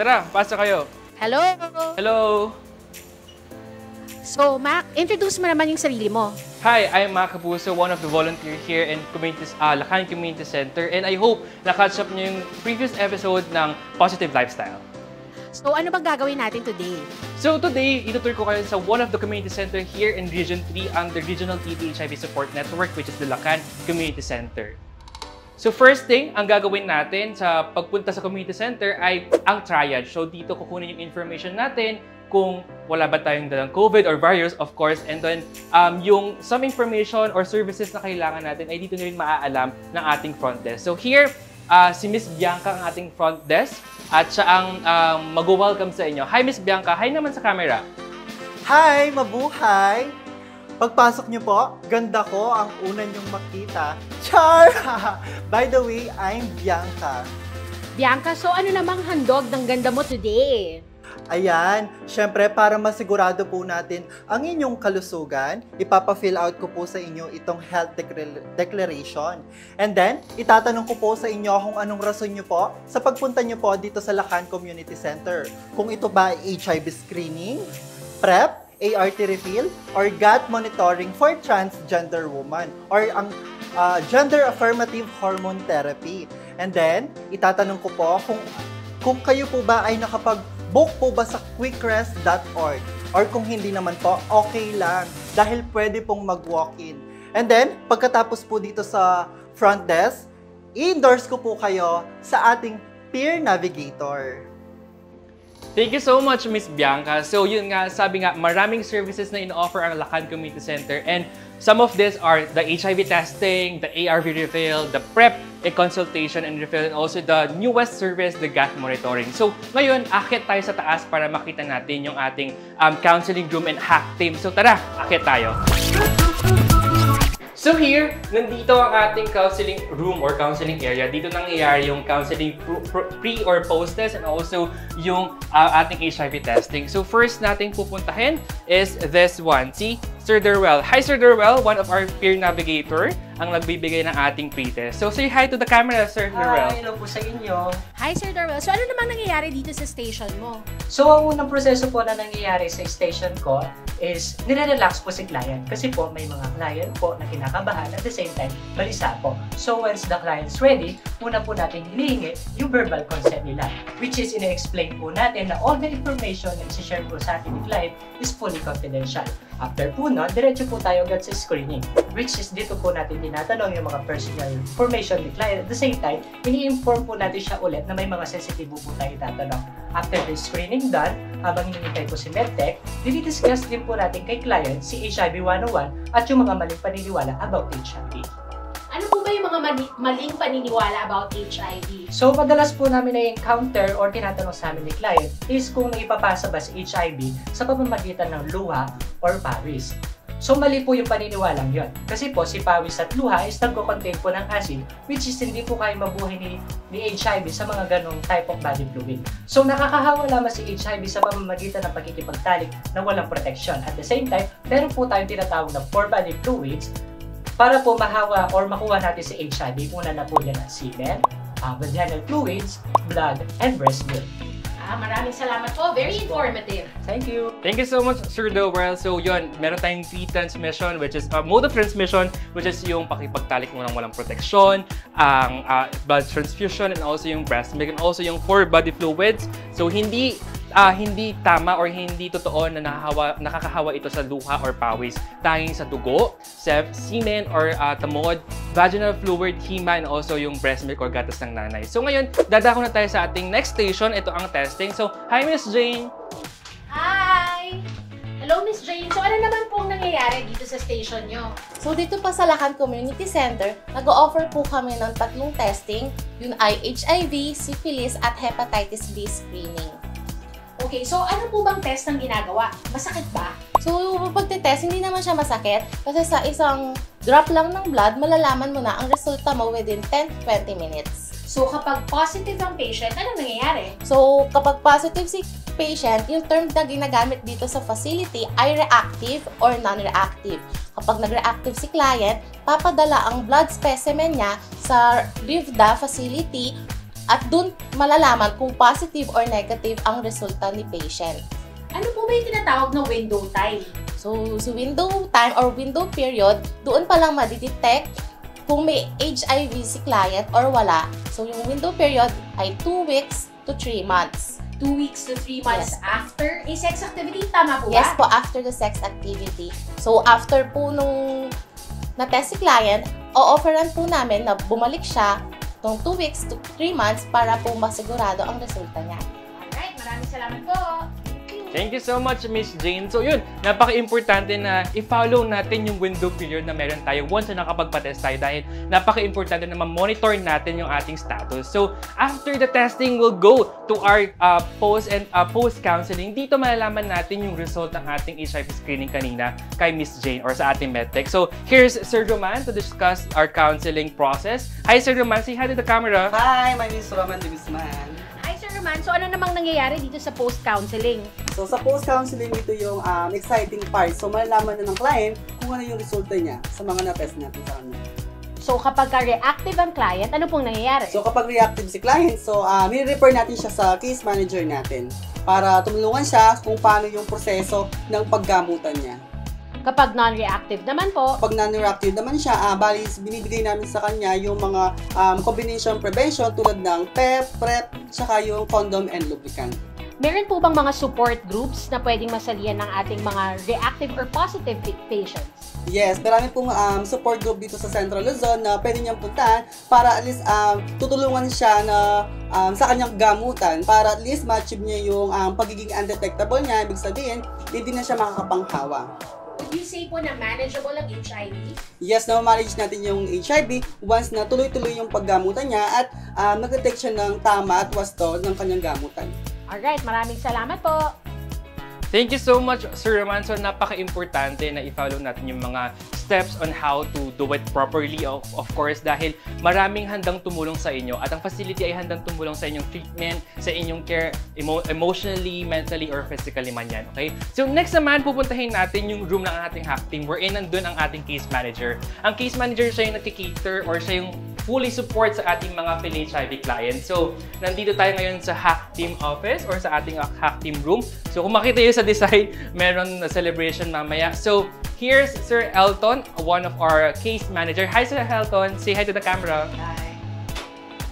Tara, pasok kayo. Hello! Hello! So, Mac, introduce mo naman yung sarili mo. Hi, I'm Mac Capuso, one of the volunteers here in Lacan Community Center, and I hope na-catch up niyo yung previous episode ng Positive Lifestyle. So, ano bang gagawin natin today? So today, itutur ko kayo sa one of the community center here in Region 3 under Regional TB HIV Support Network, which is the Lacan Community Center. So first thing, ang gagawin natin sa pagpunta sa community center ay ang triage. So dito kukunin yung information natin kung wala ba tayong dalang COVID or virus, of course, and then yung some information or services na kailangan natin ay dito na rin maaalam ng ating front desk. So here, si Miss Bianca ang ating front desk at siya ang mag-welcome sa inyo. Hi Miss Bianca, hi naman sa camera. Hi! Mabuhay! Pagpasok niyo po, ganda ko ang una niyong makita. Char! By the way, I'm Bianca. Bianca, so ano namang handog ng ganda mo today? Ayan, syempre para masigurado po natin ang inyong kalusugan, ipapa-fill out ko po sa inyo itong health declaration. And then, itatanong ko po sa inyo kung anong rason nyo po sa pagpunta nyo po dito sa Lacan Community Center. Kung ito ba ay HIV screening, PrEP, ART refill, or gut monitoring for transgender woman, or ang gender affirmative hormone therapy. And then, itatanong ko po kung kayo po ba ay book po ba sa quickrest.org, or kung hindi naman po, okay lang dahil pwede pong mag-walk-in. And then, pagkatapos po dito sa front desk, i-endorse ko po kayo sa ating peer navigator. Thank you so much, Miss Bianca. So yun nga, sabi nga, maraming services na in-offer ang Lacan Community Center, and some of these are the HIV testing, the ARV refill, the PrEP, a consultation and refill, and also the newest service, the gut monitoring. So ngayon, akit tayo sa taas para makita natin yung ating counseling room and hack team. So tara, akit tayo. So here, nandito ang ating counseling room or counseling area. Dito nangyayari yung counseling pre or post test, and also yung ating HIV testing. So first nating pupuntahin is this one. Si Sir Derwell. Hi Sir Derwell, one of our peer navigator ang nagbibigay ng ating pre-test. So say hi to the camera, Sir Derwell. Hi, hello po sa inyo. Hi, Sir Darwell. So ano namang nangyayari dito sa station mo? So ang unang proseso po na nangyayari sa station ko is nire-relax po si client kasi po may mga client po na kinakabahan at the same time balisa po. So once the client's ready, una po natin hinihingi yung verbal consent nila, which is ina-explain po natin na all the information na i-share po sa atin ni client is fully confidential. After po nun, diretso po tayo agad sa screening, which is dito po natin tinatanong yung mga personal information ni client. At the same time, ini-inform po natin siya ulit na may mga sensitive po tayo tatanong. After the screening done, habang hinihintay po si MedTech, dinidiscuss din po natin kay client si HIV 101 at yung mga maling paniniwala about HIV. Ano po ba yung mga maling paniniwala about HIV? So, madalas po namin na-encounter or tinatanong sa amin ni client is kung naipapasa ba si HIV sa pamamagitan ng luha or pawis. So, mali po yung paniniwalang yon. Kasi po, si pawis at luha is nagko-contain po ng acid, which is hindi po kaya mabuhay ni HIV sa mga ganong type of body fluid. So, nakakahawa lamang si HIV sa pamamagitan ng pagkikipagtalik na walang protection. At the same time, meron po tayong tinatawag na 4 body fluids para po mahawa or makuha natin si HIV. Una na po yan ang semen, vaginal fluids, blood, and breast milk. Maraming salamat po. Very informative. Thank you. Thank you so much, Sir Derwell. So yun, meron tayong transmission, which is mode of transmission, which is yung pakipagtalik mo ng walang proteksyon, ang blood transfusion, and also yung breast milk, and also yung 4 body fluids. So hindi tama or hindi totoo na nakakahawa ito sa luha or pawis. Tanging sa dugo, semen or tamod, vaginal fluid, hema, and also yung breast milk or gatas ng nanay. So ngayon, dadako na tayo sa ating next station. Ito ang testing. So, hi Miss Jane! Hi! Hello, Miss Jane. So ano naman pong nangyayari dito sa station nyo? So dito pa sa Lacan Community Center, nag-o-offer po kami ng 3 testing. Yun ay HIV, syphilis, at hepatitis B screening. Okay, so ano po bang test ang ginagawa? Masakit ba? So, pagtitest, hindi naman siya masakit kasi sa isang drop lang ng blood, malalaman mo na ang resulta mo within 10-20 minutes. So, kapag positive ang patient, anong nangyayari? So, kapag positive si patient, yung term na ginagamit dito sa facility ay reactive or non-reactive. Kapag nag-reactive si client, papadala ang blood specimen niya sa RIVDA facility At dun malalaman kung positive or negative ang resulta ni patient. Ano po ba yung tinatawag na window time? So, sa window time or window period, doon pa lang madidetect kung may HIV si client or wala. So, yung window period ay 2 weeks to 3 months. 2 weeks to 3 months Yes. after a sex activity, tama po ba? Yes po, after the sex activity. So, after po nung na-test si client, o-offeran po namin na bumalik siya ng 2 weeks to 3 months para po masigurado ang resulta niya. Alright, maraming salamat po. Thank you so much, Miss Jane. So yun, napaka-importante na i-follow natin yung window period na meron tayo once na nakapagpa-test tayo dahil napaka-importante na ma-monitor natin yung ating status. So after the testing, we'll go to our post-counseling. Dito malalaman natin yung result ng ating HIV screening kanina kay Miss Jane or sa ating medtech. So here's Sir Roman to discuss our counseling process. Hi, Sir Roman. Say hi to the camera. Hi, my name is Roman de Guzman. Hi, Sir Roman. So, ano namang nangyayari dito sa post-counseling? So sa post-counseling, ito yung exciting part. So malalaman na ng client kung ano yung resulta niya sa mga na-test natin sa kanya. So, kapag reactive ang client, ano pong nangyayari? So kapag reactive si client, so nire-refer natin siya sa case manager natin para tumulungan siya kung paano yung proseso ng paggamutan niya. Kapag non-reactive naman po, Pag non-reactive naman siya, bali binibigay namin sa kanya yung mga combination prevention tulad ng PEP, PrEP, tsaka yung condom and lubricant. meron po bang mga support groups na pwedeng masalihan ng ating mga reactive or positive patients? Yes, marami pong support group dito sa Central Luzon na pwede niyang puntahan para at least tutulungan siya na sa kanyang gamutan para at least ma-achieve niya yung pagiging undetectable niya. Ibig sabihin, hindi na siya makakapanghawa. Would you say po na manageable ang HIV? Yes, na-manage natin yung HIV once na tuloy-tuloy yung paggamutan niya at nag-detect siya ng tama at wasto ng kanyang gamutan. Alright, maraming salamat po. Thank you so much, Sir Roman. So, napaka-importante na i-follow natin yung mga steps on how to do it properly, of course, dahil maraming handang tumulong sa inyo at ang facility ay handang tumulong sa inyong treatment, sa inyong care, emotionally, mentally, or physically man yan, okay? So, next naman, pupuntahin natin yung room ng ating hack team wherein nandun ang ating case manager. Ang case manager siya yung nagkikater or siya yung fully support sa ating mga PhilHIV clients. So, nandito tayo ngayon sa hack team office or sa ating hack team room. So, kung makita nyo sa design, meron na celebration mamaya. So, here's Sir Elton, one of our case manager. Hi, Sir Elton. Say hi to the camera.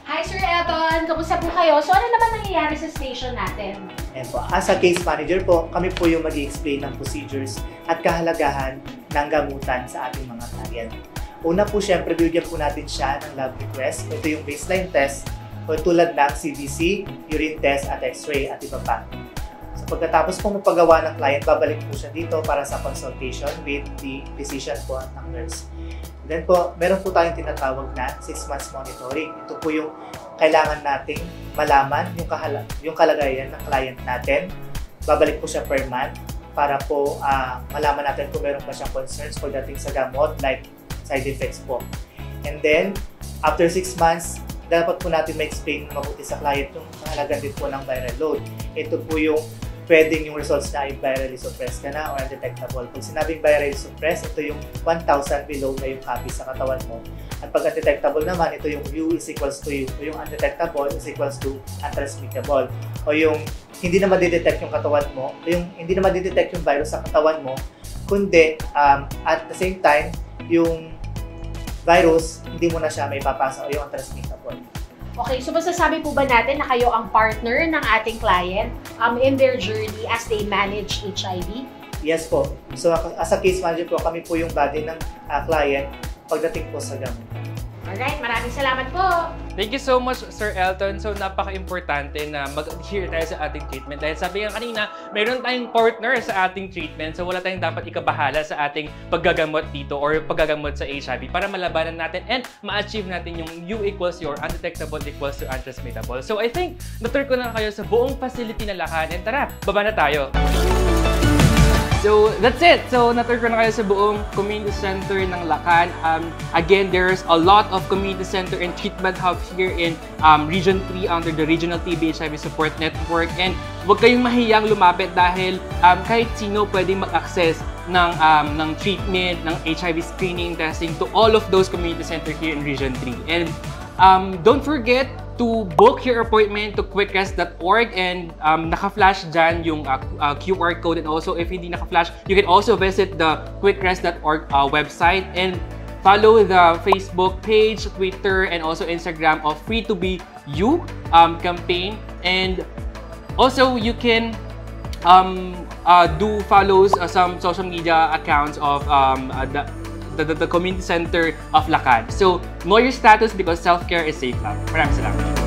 Hi, Sir Elton. Kamusta po kayo? So, ano naman nangyayari sa station natin? Ayan po. As a case manager po, kami po yung mag-i-explain ng procedures at kahalagahan ng gamutan sa ating mga client. Una po, syempre, bibigyan po natin siya ng lab request. Ito yung baseline test o tulad ng CBC, urine test at x-ray at iba pa. So pagkatapos po mapagawa ng client, babalik po siya dito para sa consultation with the physician po at ng nurse. Then po, meron po tayong tinatawag na 6 months monitoring. Ito po yung kailangan nating malaman yung kalagayan ng client natin. Babalik po siya per month para po malaman natin kung meron pa siyang concerns pagdating sa gamot like side effects po. And then, after 6 months, dapat po natin ma-explain mabuti sa client yung kahalagan din po ng viral load. Ito po yung pwedeng yung results na ay virally suppressed ka na or undetectable. Pag sinabing virally suppressed, ito yung 1,000 below na yung copy sa katawan mo. At pag undetectable naman, ito yung U is equals to U. O yung undetectable is equals to untransmittable. O yung hindi na madidetect yung katawan mo, o yung hindi na madidetect yung virus sa katawan mo, kundi at the same time, yung virus, hindi mo na siya may papasa o yung untransmittable. Okay, so masasabi po ba natin na kayo ang partner ng ating client in their journey as they manage HIV? Yes po. So as a case manager po, kami po yung body ng client pagdating po sa gamot. Alright, maraming salamat po. Thank you so much, Sir Elton. So, napaka-importante na mag-adhere tayo sa ating treatment. Dahil sabi nga kanina, mayroon tayong partner sa ating treatment. So, wala tayong dapat ikabahala sa ating paggagamot dito or paggagamot sa HIV para malabanan natin and ma-achieve natin yung U equals your undetectable equals to untransmittable. So, I think, na-tour ko na kayo sa buong facility na Lakan. And tara, baba na tayo. So, that's it. So, na-tour ko na kayo sa buong community center ng Lakan. Again, there's a lot of community center and treatment hubs here in Region 3 under the Regional TB HIV Support Network. And huwag kayong mahiyang lumapit dahil kahit sino pwedeng mag-access ng treatment, ng HIV screening, testing to all of those community center here in Region 3. And don't forget, to book your appointment to quickrest.org, and naka-flash dyan yung QR code, and also if hindi naka-flash, you can also visit the quickrest.org website and follow the Facebook page, Twitter, and also Instagram of Free to Be You campaign. And also you can do follows some social media accounts of the community center of Lacan. So know your status because self-care is safe lang. Maraming salamat.